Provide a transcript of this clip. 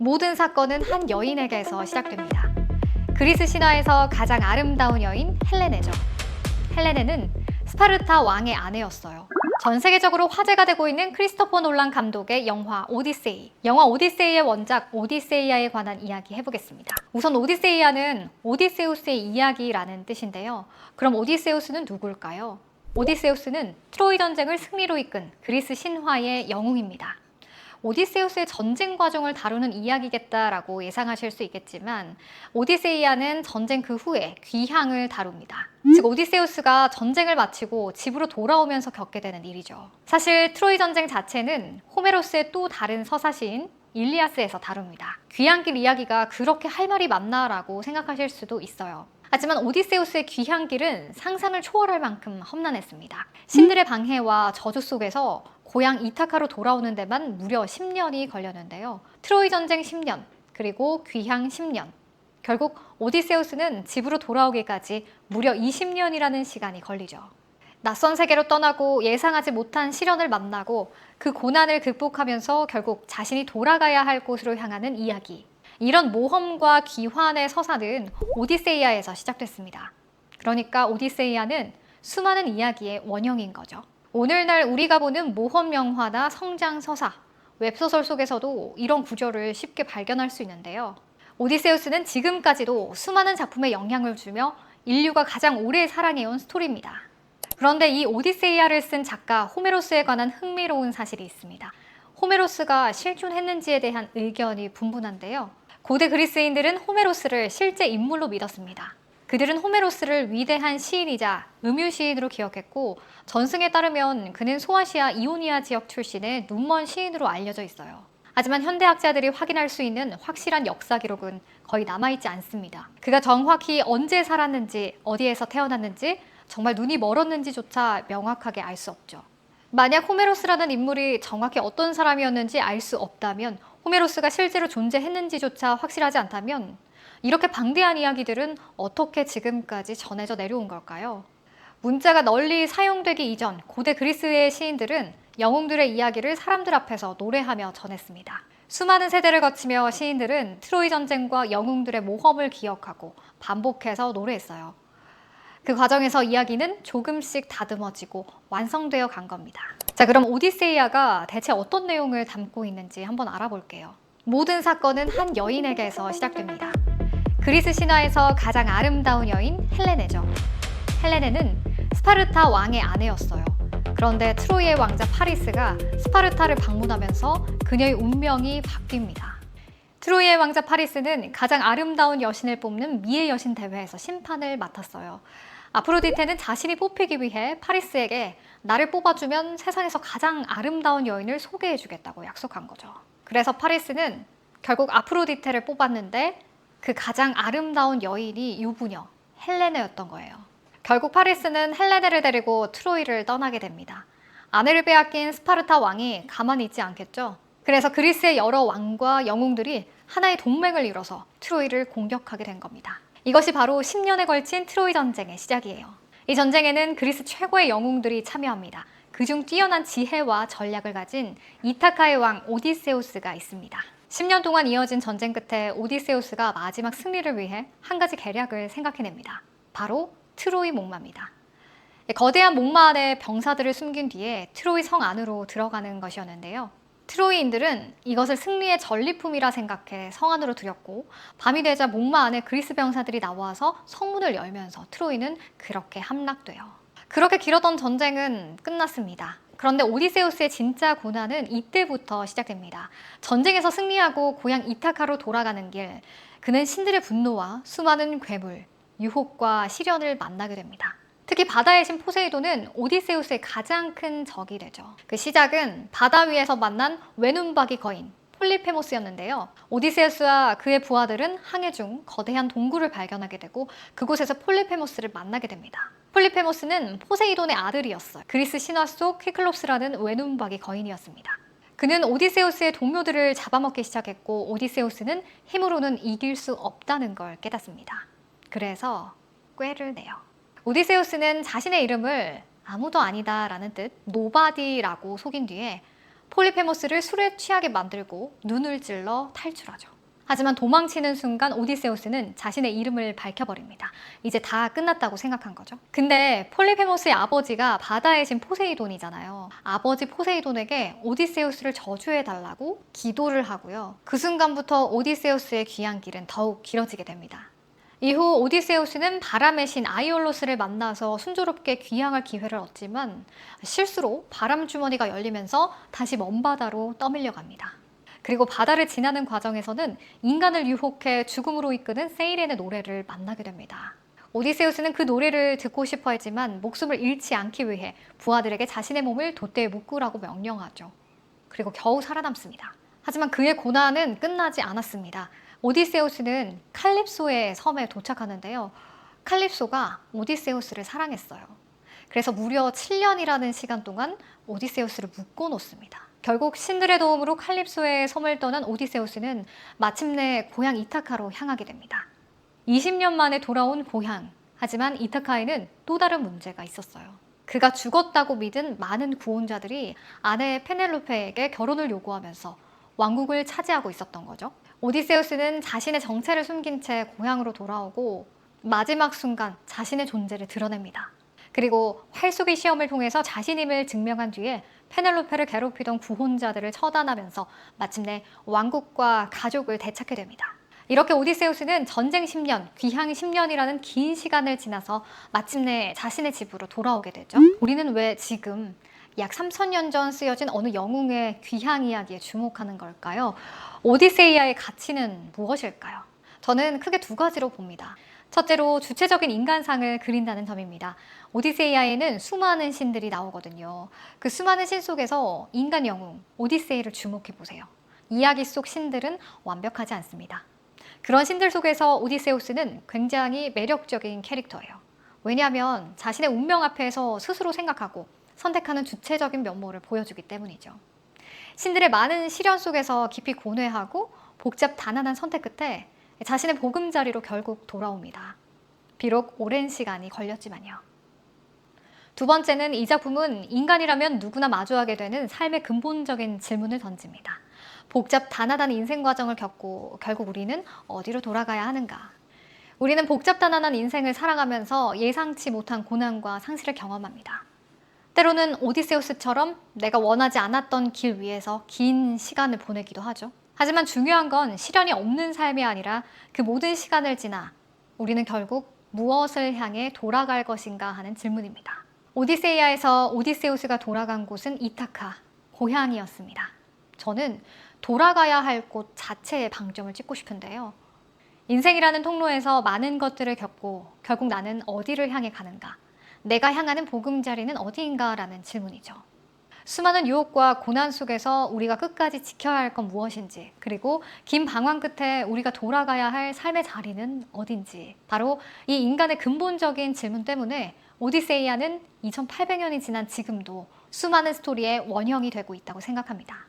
모든 사건은 한 여인에게서 시작됩니다. 그리스 신화에서 가장 아름다운 여인 헬레네죠. 헬레네는 스파르타 왕의 아내였어요. 전 세계적으로 화제가 되고 있는 크리스토퍼 놀란 감독의 영화 오디세이. 영화 오디세이의 원작 오디세이아에 관한 이야기 해보겠습니다. 우선 오디세이아는 오디세우스의 이야기라는 뜻인데요. 그럼 오디세우스는 누굴까요? 오디세우스는 트로이 전쟁을 승리로 이끈 그리스 신화의 영웅입니다. 오디세우스의 전쟁 과정을 다루는 이야기겠다라고 예상하실 수 있겠지만 오디세이아는 전쟁 그 후에 귀향을 다룹니다. 즉 오디세우스가 전쟁을 마치고 집으로 돌아오면서 겪게 되는 일이죠. 사실 트로이 전쟁 자체는 호메로스의 또 다른 서사시인 일리아스에서 다룹니다. 귀향길 이야기가 그렇게 할 말이 맞나라고 생각하실 수도 있어요. 하지만 오디세우스의 귀향길은 상상을 초월할 만큼 험난했습니다. 신들의 방해와 저주 속에서 고향 이타카로 돌아오는 데만 무려 10년이 걸렸는데요. 트로이 전쟁 10년, 그리고 귀향 10년. 결국 오디세우스는 집으로 돌아오기까지 무려 20년이라는 시간이 걸리죠. 낯선 세계로 떠나고 예상하지 못한 시련을 만나고 그 고난을 극복하면서 결국 자신이 돌아가야 할 곳으로 향하는 이야기. 이런 모험과 귀환의 서사는 오디세이아에서 시작됐습니다. 그러니까 오디세이아는 수많은 이야기의 원형인 거죠. 오늘날 우리가 보는 모험 영화나 성장 서사, 웹소설 속에서도 이런 구조를 쉽게 발견할 수 있는데요. 오디세우스는 지금까지도 수많은 작품에 영향을 주며 인류가 가장 오래 사랑해온 스토리입니다. 그런데 이 오디세이아를 쓴 작가 호메로스에 관한 흥미로운 사실이 있습니다. 호메로스가 실존했는지에 대한 의견이 분분한데요. 고대 그리스인들은 호메로스를 실제 인물로 믿었습니다. 그들은 호메로스를 위대한 시인이자 음유 시인으로 기억했고 전승에 따르면 그는 소아시아 이오니아 지역 출신의 눈먼 시인으로 알려져 있어요. 하지만 현대학자들이 확인할 수 있는 확실한 역사 기록은 거의 남아있지 않습니다. 그가 정확히 언제 살았는지, 어디에서 태어났는지, 정말 눈이 멀었는지조차 명확하게 알 수 없죠. 만약 호메로스라는 인물이 정확히 어떤 사람이었는지 알 수 없다면, 호메로스가 실제로 존재했는지조차 확실하지 않다면 이렇게 방대한 이야기들은 어떻게 지금까지 전해져 내려온 걸까요? 문자가 널리 사용되기 이전 고대 그리스의 시인들은 영웅들의 이야기를 사람들 앞에서 노래하며 전했습니다. 수많은 세대를 거치며 시인들은 트로이 전쟁과 영웅들의 모험을 기억하고 반복해서 노래했어요. 그 과정에서 이야기는 조금씩 다듬어지고 완성되어 간 겁니다. 자, 그럼 오디세이아가 대체 어떤 내용을 담고 있는지 한번 알아볼게요. 모든 사건은 한 여인에게서 시작됩니다. 그리스 신화에서 가장 아름다운 여인 헬레네죠. 헬레네는 스파르타 왕의 아내였어요. 그런데 트로이의 왕자 파리스가 스파르타를 방문하면서 그녀의 운명이 바뀝니다. 트로이의 왕자 파리스는 가장 아름다운 여신을 뽑는 미의 여신 대회에서 심판을 맡았어요. 아프로디테는 자신이 뽑히기 위해 파리스에게 나를 뽑아주면 세상에서 가장 아름다운 여인을 소개해주겠다고 약속한 거죠. 그래서 파리스는 결국 아프로디테를 뽑았는데 그 가장 아름다운 여인이 유부녀 헬레네였던 거예요. 결국 파리스는 헬레네를 데리고 트로이를 떠나게 됩니다. 아내를 빼앗긴 스파르타 왕이 가만히 있지 않겠죠. 그래서 그리스의 여러 왕과 영웅들이 하나의 동맹을 이뤄서 트로이를 공격하게 된 겁니다. 이것이 바로 10년에 걸친 트로이 전쟁의 시작이에요. 이 전쟁에는 그리스 최고의 영웅들이 참여합니다. 그중 뛰어난 지혜와 전략을 가진 이타카의 왕 오디세우스가 있습니다. 10년 동안 이어진 전쟁 끝에 오디세우스가 마지막 승리를 위해 한 가지 계략을 생각해냅니다. 바로 트로이 목마입니다. 거대한 목마 안에 병사들을 숨긴 뒤에 트로이 성 안으로 들어가는 것이었는데요. 트로이인들은 이것을 승리의 전리품이라 생각해 성 안으로 들였고 밤이 되자 목마 안에 그리스 병사들이 나와서 성문을 열면서 트로이는 그렇게 함락돼요. 그렇게 길었던 전쟁은 끝났습니다. 그런데 오디세우스의 진짜 고난은 이때부터 시작됩니다. 전쟁에서 승리하고 고향 이타카로 돌아가는 길, 그는 신들의 분노와 수많은 괴물, 유혹과 시련을 만나게 됩니다. 특히 바다의 신 포세이돈은 오디세우스의 가장 큰 적이 되죠. 그 시작은 바다 위에서 만난 외눈박이 거인 폴리페모스였는데요. 오디세우스와 그의 부하들은 항해 중 거대한 동굴을 발견하게 되고 그곳에서 폴리페모스를 만나게 됩니다. 폴리페모스는 포세이돈의 아들이었어요. 그리스 신화 속 키클롭스라는 외눈박이 거인이었습니다. 그는 오디세우스의 동료들을 잡아먹기 시작했고 오디세우스는 힘으로는 이길 수 없다는 걸 깨닫습니다. 그래서 꾀를 내요. 오디세우스는 자신의 이름을 아무도 아니다라는 뜻 노바디라고 속인 뒤에 폴리페모스를 술에 취하게 만들고 눈을 찔러 탈출하죠. 하지만 도망치는 순간 오디세우스는 자신의 이름을 밝혀버립니다. 이제 다 끝났다고 생각한 거죠. 근데 폴리페모스의 아버지가 바다의 신 포세이돈이잖아요. 아버지 포세이돈에게 오디세우스를 저주해달라고 기도를 하고요. 그 순간부터 오디세우스의 귀향길은 더욱 길어지게 됩니다. 이후 오디세우스는 바람의 신 아이올로스를 만나서 순조롭게 귀향할 기회를 얻지만 실수로 바람 주머니가 열리면서 다시 먼 바다로 떠밀려 갑니다. 그리고 바다를 지나는 과정에서는 인간을 유혹해 죽음으로 이끄는 세이렌의 노래를 만나게 됩니다. 오디세우스는 그 노래를 듣고 싶어 했지만 목숨을 잃지 않기 위해 부하들에게 자신의 몸을 돛대에 묶으라고 명령하죠. 그리고 겨우 살아남습니다. 하지만 그의 고난은 끝나지 않았습니다. 오디세우스는 칼립소의 섬에 도착하는데요. 칼립소가 오디세우스를 사랑했어요. 그래서 무려 7년이라는 시간 동안 오디세우스를 묶어 놓습니다. 결국 신들의 도움으로 칼립소의 섬을 떠난 오디세우스는 마침내 고향 이타카로 향하게 됩니다. 20년 만에 돌아온 고향. 하지만 이타카에는 또 다른 문제가 있었어요. 그가 죽었다고 믿은 많은 구원자들이 아내 페넬로페에게 결혼을 요구하면서 왕국을 차지하고 있었던 거죠. 오디세우스는 자신의 정체를 숨긴 채 고향으로 돌아오고 마지막 순간 자신의 존재를 드러냅니다. 그리고 활쏘기 시험을 통해서 자신임을 증명한 뒤에 페넬로페를 괴롭히던 구혼자들을 처단하면서 마침내 왕국과 가족을 되찾게 됩니다. 이렇게 오디세우스는 전쟁 10년, 귀향 10년이라는 긴 시간을 지나서 마침내 자신의 집으로 돌아오게 되죠. 우리는 왜 지금 약 3000년 전 쓰여진 어느 영웅의 귀향 이야기에 주목하는 걸까요? 오디세이아의 가치는 무엇일까요? 저는 크게 두 가지로 봅니다. 첫째로 주체적인 인간상을 그린다는 점입니다. 오디세이아에는 수많은 신들이 나오거든요. 그 수많은 신 속에서 인간 영웅 오디세이를 주목해 보세요. 이야기 속 신들은 완벽하지 않습니다. 그런 신들 속에서 오디세우스는 굉장히 매력적인 캐릭터예요. 왜냐하면 자신의 운명 앞에서 스스로 생각하고 선택하는 주체적인 면모를 보여주기 때문이죠. 신들의 많은 시련 속에서 깊이 고뇌하고 복잡 단단한 선택 끝에 자신의 보금자리로 결국 돌아옵니다. 비록 오랜 시간이 걸렸지만요. 두 번째는 이 작품은 인간이라면 누구나 마주하게 되는 삶의 근본적인 질문을 던집니다. 복잡 단아한 인생 과정을 겪고 결국 우리는 어디로 돌아가야 하는가? 우리는 복잡 단아한 인생을 살아가면서 예상치 못한 고난과 상실을 경험합니다. 때로는 오디세우스처럼 내가 원하지 않았던 길 위에서 긴 시간을 보내기도 하죠. 하지만 중요한 건 시련이 없는 삶이 아니라 그 모든 시간을 지나 우리는 결국 무엇을 향해 돌아갈 것인가 하는 질문입니다. 오디세이아에서 오디세우스가 돌아간 곳은 이타카, 고향이었습니다. 저는 돌아가야 할 곳 자체에 방점을 찍고 싶은데요. 인생이라는 통로에서 많은 것들을 겪고 결국 나는 어디를 향해 가는가? 내가 향하는 보금자리는 어디인가? 라는 질문이죠. 수많은 유혹과 고난 속에서 우리가 끝까지 지켜야 할 건 무엇인지, 그리고 긴 방황 끝에 우리가 돌아가야 할 삶의 자리는 어딘지, 바로 이 인간의 근본적인 질문 때문에 오디세이아는 2800년이 지난 지금도 수많은 스토리의 원형이 되고 있다고 생각합니다.